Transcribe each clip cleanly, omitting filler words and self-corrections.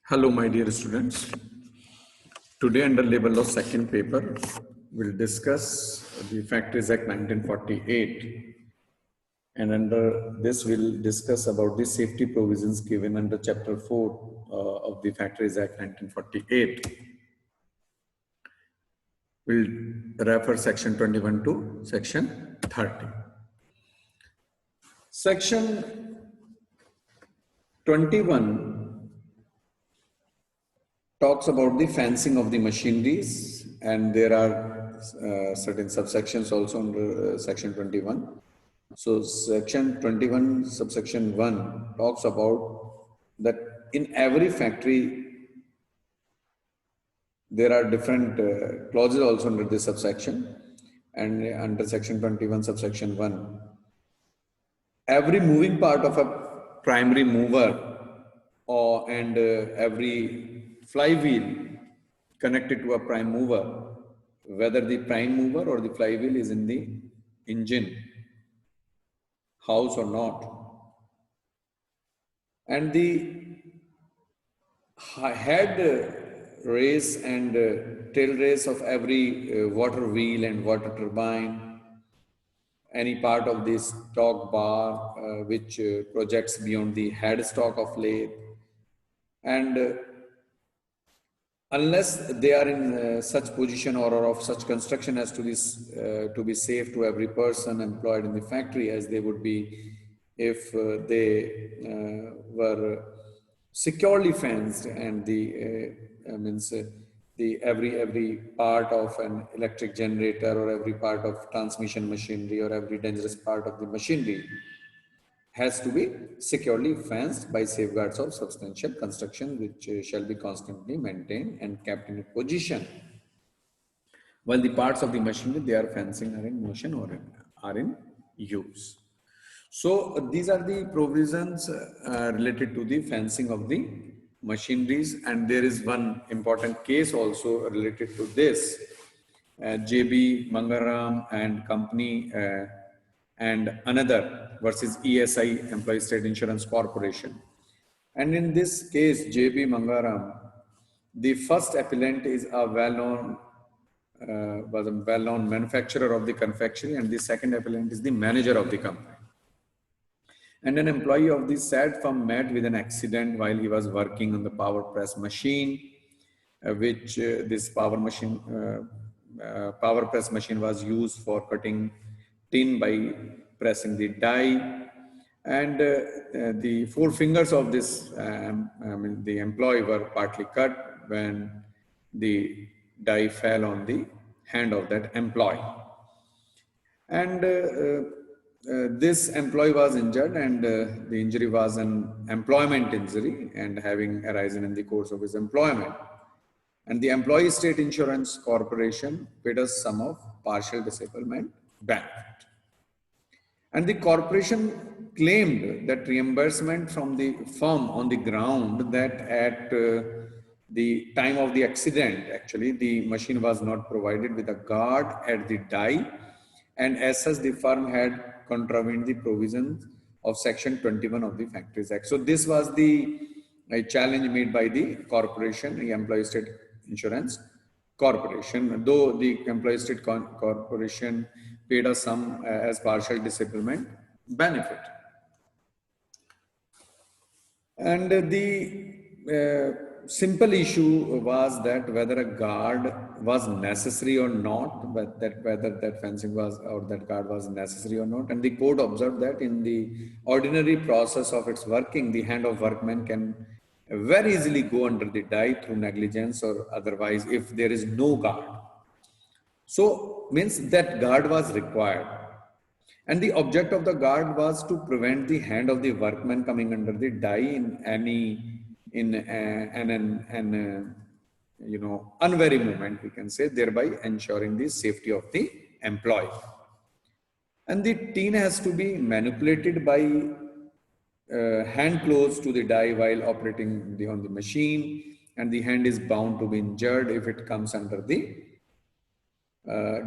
Hello, my dear students. Today, under label of second paper, we'll discuss the Factories Act 1948. And under this, we'll discuss about the safety provisions given under Chapter 4 of the Factories Act 1948. We'll refer Section 21 to Section 30. Section 21 talks about the fencing of the machineries, and there are certain subsections also under Section 21. So Section 21 subsection 1 talks about that in every factory there are different clauses also under this subsection, and under Section 21 subsection 1 every moving part of a primary mover and every flywheel connected to a prime mover, whether the prime mover or the flywheel is in the engine house or not, and the head race and tail race of every water wheel and water turbine, any part of this stock bar which projects beyond the headstock of lathe, and unless they are in such position or of such construction as to be safe to every person employed in the factory as they would be if they were securely fenced, and the every part of an electric generator or every part of transmission machinery or every dangerous part of the machinery has to be securely fenced by safeguards of substantial construction, which shall be constantly maintained and kept in a position while the parts of the machinery they are fencing are in motion or are in use. So these are the provisions related to the fencing of the machineries, and there is one important case also related to this. JB Mangaram and Company and another versus ESI, Employee State Insurance Corporation. And in this case, JB Mangaram, the first appellant is a well-known manufacturer of the confectionery, and the second appellant is the manager of the company. And an employee of the said firm met with an accident while he was working on the power press machine, which this power press machine was used for cutting tin by pressing the die, and the four fingers of this the employee were partly cut when the die fell on the hand of that employee, and this employee was injured, and the injury was an employment injury and having arisen in the course of his employment. And the Employee State Insurance Corporation paid a sum of partial disablement benefit. And the corporation claimed that reimbursement from the firm on the ground that at the time of the accident, actually, the machine was not provided with a guard at the die, and as such, the firm had contravened the provisions of Section 21 of the Factories Act. So this was the challenge made by the corporation, the Employee State Insurance Corporation, though the Employee State Corporation paid a sum as partial disablement benefit. And the simple issue was that whether a guard was necessary or not, but whether that fencing was or that guard was necessary or not. And the court observed that in the ordinary process of its working, the hand of workman can very easily go under the die through negligence or otherwise if there is no guard. So means that guard was required. And the object of the guard was to prevent the hand of the workman coming under the die in an unwary movement, we can say, thereby ensuring the safety of the employee. And the tin has to be manipulated by hand close to the die while operating on the machine, and the hand is bound to be injured if it comes under the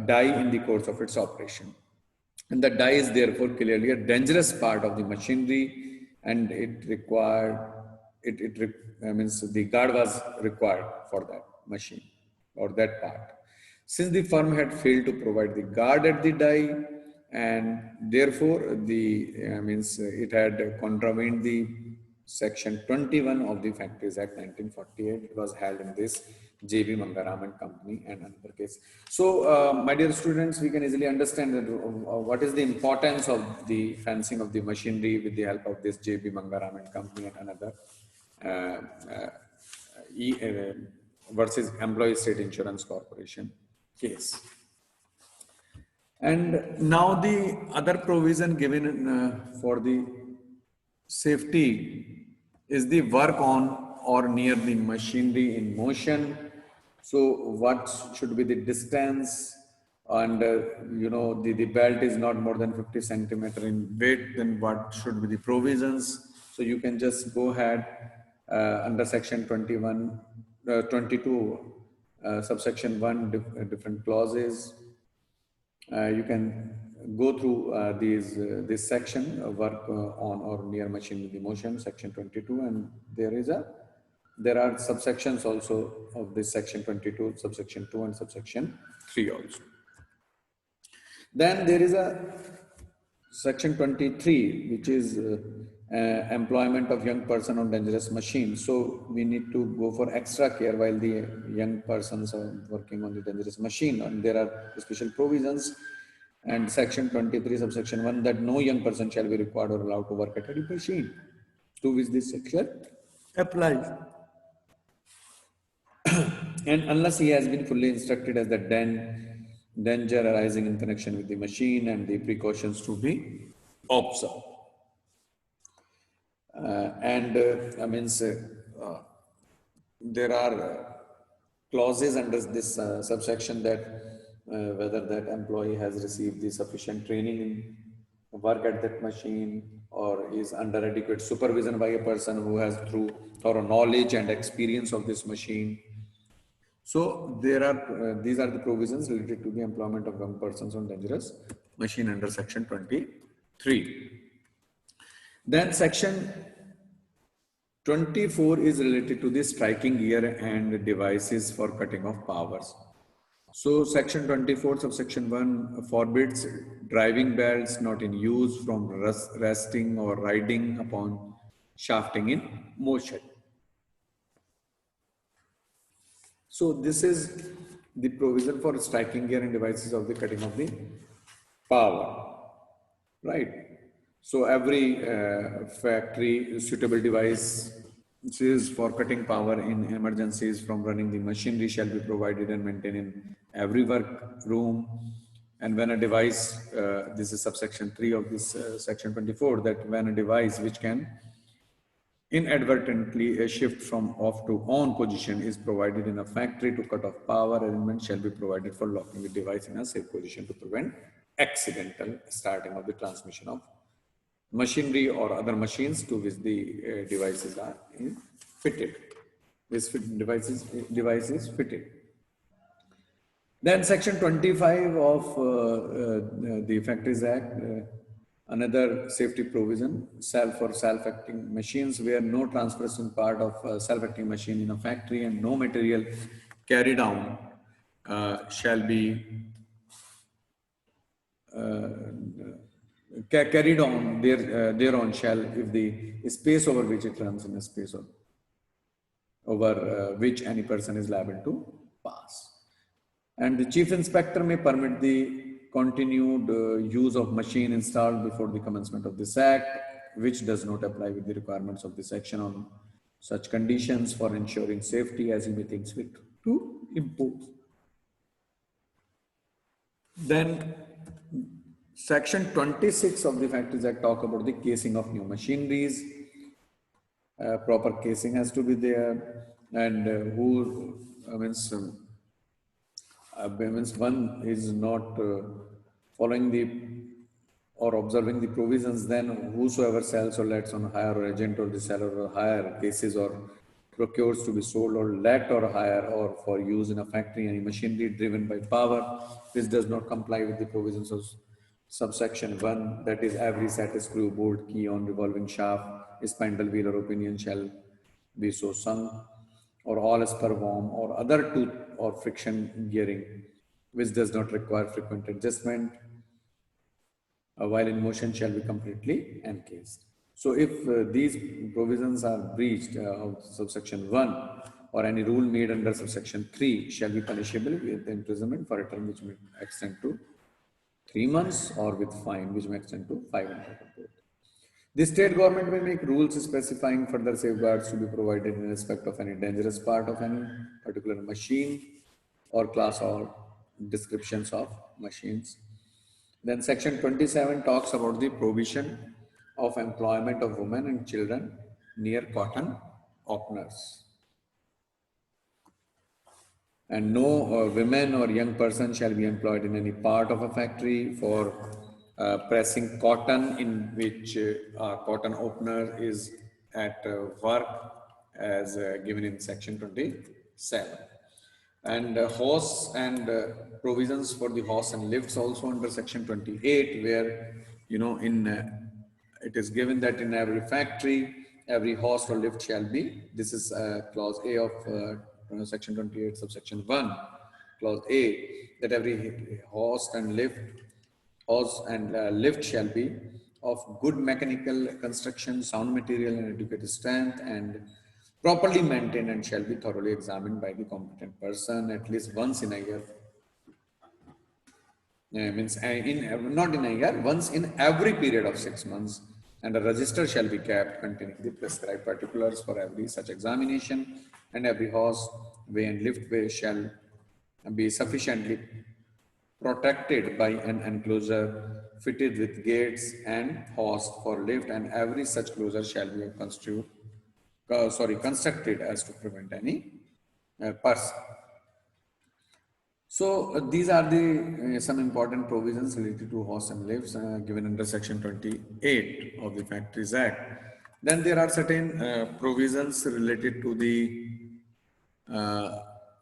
die in the course of its operation. And the die is therefore clearly a dangerous part of the machinery, and it required means the guard was required for that machine or that part. Since the firm had failed to provide the guard at the die, and therefore the means it had contravened the section 21 of the Factories Act 1948. It was held in this JB Mangaram and Company and another case. So, my dear students, we can easily understand that, what is the importance of the fencing of the machinery with the help of this JB Mangaram and Company and another uh, uh, versus Employee State Insurance Corporation case. And now the other provision given for the safety is the work on or near the machinery in motion. So what should be the distance, and the belt is not more than 50 centimeter in weight, then what should be the provisions? So you can just go ahead under section 21, 22, subsection 1, different clauses. You can go through this section, work on or near machine with motion, section 22, and there are subsections also of this section 22, subsection 2 and subsection 3 also. Then there is a section 23, which is employment of young person on dangerous machines. So we need to go for extra care while the young persons are working on the dangerous machine, and there are special provisions. And section 23, subsection 1, that no young person shall be required or allowed to work at any machine to which this section applies. And unless he has been fully instructed as the danger arising in connection with the machine and the precautions to be observed. There are clauses under this subsection that whether that employee has received the sufficient training in work at that machine or is under adequate supervision by a person who has through thorough knowledge and experience of this machine. So there are these are the provisions related to the employment of young persons on dangerous machine under section 23. Then section 24 is related to the striking gear and devices for cutting off powers. So section 24 subsection 1 forbids driving belts not in use from resting or riding upon shafting in motion. So this is the provision for striking gear and devices of the cutting of the power, right? So every factory suitable device for cutting power in emergencies from running the machinery shall be provided and maintained in every work room. And when a device, this is subsection 3 of this section 24, that when a device which can inadvertently shift from off to on position is provided in a factory to cut off power, arrangement shall be provided for locking the device in a safe position to prevent accidental starting of the transmission of machinery or other machines to which the devices are fitted. This device is fitted. Then section 25 of the Factories Act, another safety provision, self-acting machines, where no transferring part of self-acting machine in a factory and no material carried on shall be carried on thereon shall, if the space over which it runs in a space over which any person is liable to pass. And the chief inspector may permit the continued use of machine installed before the commencement of this act, which does not apply with the requirements of this section on such conditions for ensuring safety as he may think fit to impose. Then section 26 of the Factories Act talk about the casing of new machineries. Proper casing has to be there, and means one is not following the or observing the provisions, then whosoever sells or lets on hire or agent or the seller or hire cases or procures to be sold or let or hire or for use in a factory any machinery driven by power, this does not comply with the provisions of subsection 1, that is every set screw, bolt, key on revolving shaft, spindle, wheel or pinion shall be so sung, or all spur worm or other tooth or friction gearing, which does not require frequent adjustment, while in motion shall be completely encased. So if these provisions are breached of subsection 1 or any rule made under subsection 3 shall be punishable with imprisonment for a term which may extend to 3 months or with fine which may extend to 500 rupees. The state government may make rules specifying further safeguards to be provided in respect of any dangerous part of any particular machine or class or descriptions of machines. Then section 27 talks about the provision of employment of women and children near cotton openers. And no women or young person shall be employed in any part of a factory for pressing cotton in which a cotton opener is at work as given in section 27. And horse and provisions for the horse and lifts also under section 28, where, you know, in it is given that in every factory, every horse or lift shall be, this is clause A of section 28, subsection 1, clause A, that every horse and lift shall be of good mechanical construction, sound material and adequate strength, and properly maintained, and shall be thoroughly examined by the competent person at least once in a year. Means not in a year, once in every period of 6 months, and a register shall be kept containing the prescribed particulars for every such examination, and every horse way and lift way shall be sufficiently protected by an enclosure fitted with gates and horse for lift, and every such closure shall be constructed as to prevent any person. So these are the some important provisions related to horse and lifts given under section 28 of the Factories Act. Then there are certain provisions related to the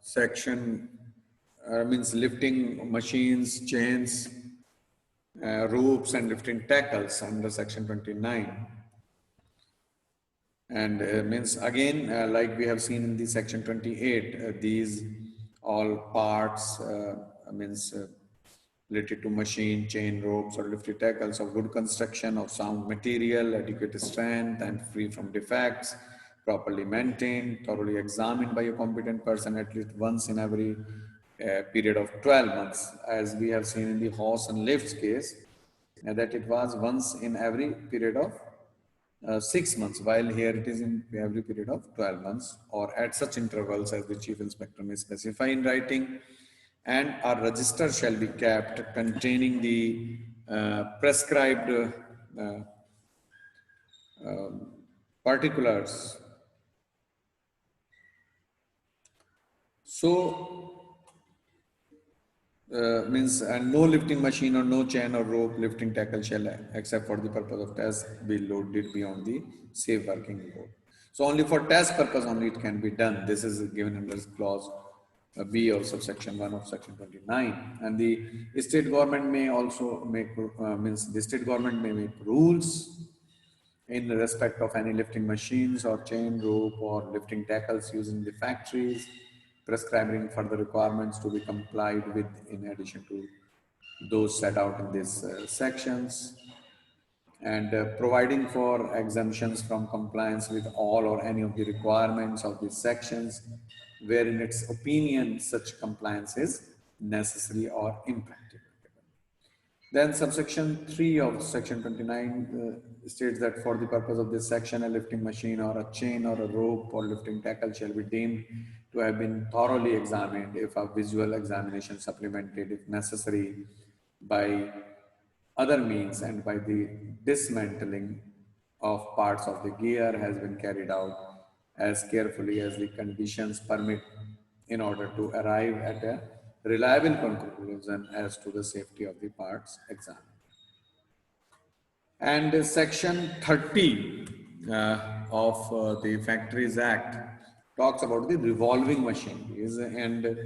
section means lifting machines, chains, ropes and lifting tackles under section 29. And means again, like we have seen in the section 28, these all parts means related to machine, chain, ropes or lifted tackles of good construction, of sound material, adequate strength and free from defects, properly maintained, thoroughly examined by a competent person at least once in every period of 12 months, as we have seen in the horse and lifts case, that it was once in every period of 6 months, while here it is in every period of 12 months or at such intervals as the chief inspector may specify in writing. And a register shall be kept containing the prescribed particulars. So means and no lifting machine or no chain or rope lifting tackle shall, except for the purpose of test, be loaded beyond the safe working load. So only for test purpose only it can be done. This is given under clause B of subsection 1 of section 29. And the state government may also make means the state government may make rules in respect of any lifting machines or chain, rope or lifting tackles used in the factories, prescribing further requirements to be complied with in addition to those set out in these sections, and providing for exemptions from compliance with all or any of the requirements of these sections, where in its opinion such compliance is necessary or impracticable. Then subsection 3 of section 29 states that for the purpose of this section, a lifting machine or a chain or a rope or lifting tackle shall be deemed to have been thoroughly examined, if a visual examination supplemented if necessary by other means, and by the dismantling of parts of the gear has been carried out as carefully as the conditions permit, in order to arrive at a reliable conclusion as to the safety of the parts examined. And section 30 of the Factories Act talks about the revolving machineries, and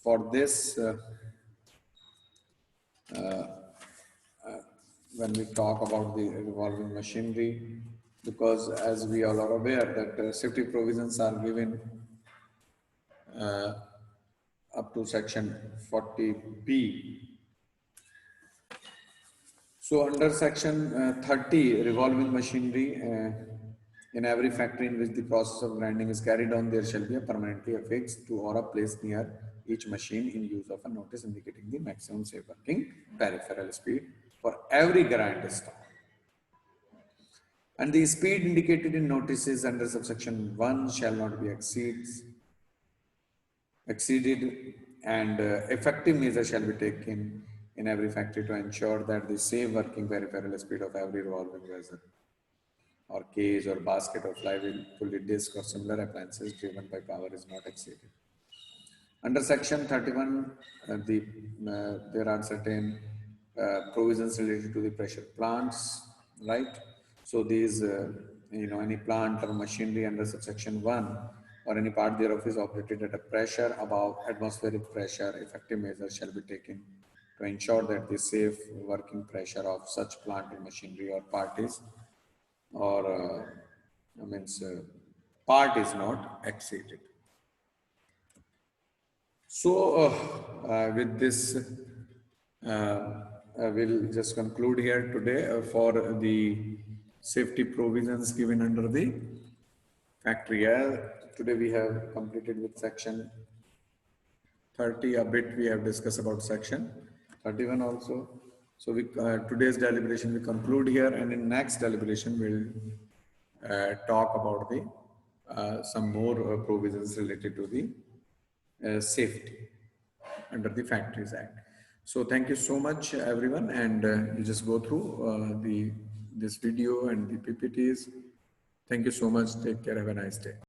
for this when we talk about the revolving machinery, because as we all are aware that safety provisions are given uh, up to section 40B. So under section 30, revolving machinery, in every factory in which the process of grinding is carried on, there shall be a permanently affixed to or a placed near each machine in use of a notice indicating the maximum safe working peripheral speed for every grind stop. And the speed indicated in notices under subsection 1 shall not be exceeded, and effective measures shall be taken in every factory to ensure that the safe working peripheral speed of every revolving vessel or cage or basket or flywheel, pulley disc or similar appliances driven by power is not exceeded. Under section 31, there are certain provisions related to the pressure plants, right? So these, any plant or machinery under subsection 1 or any part thereof is operated at a pressure above atmospheric pressure, effective measures shall be taken to ensure that the safe working pressure of such plant or machinery or part is, or part is not exceeded. So, with this, I will just conclude here today for the safety provisions given under the factory. Today we have completed with section 30, a bit we have discussed about section 31 also. So, today's deliberation we conclude here, and in next deliberation we'll talk about the some more provisions related to the safety under the Factories Act. So thank you so much, everyone, and you just go through this video and the PPTs. Thank you so much. Take care. Have a nice day.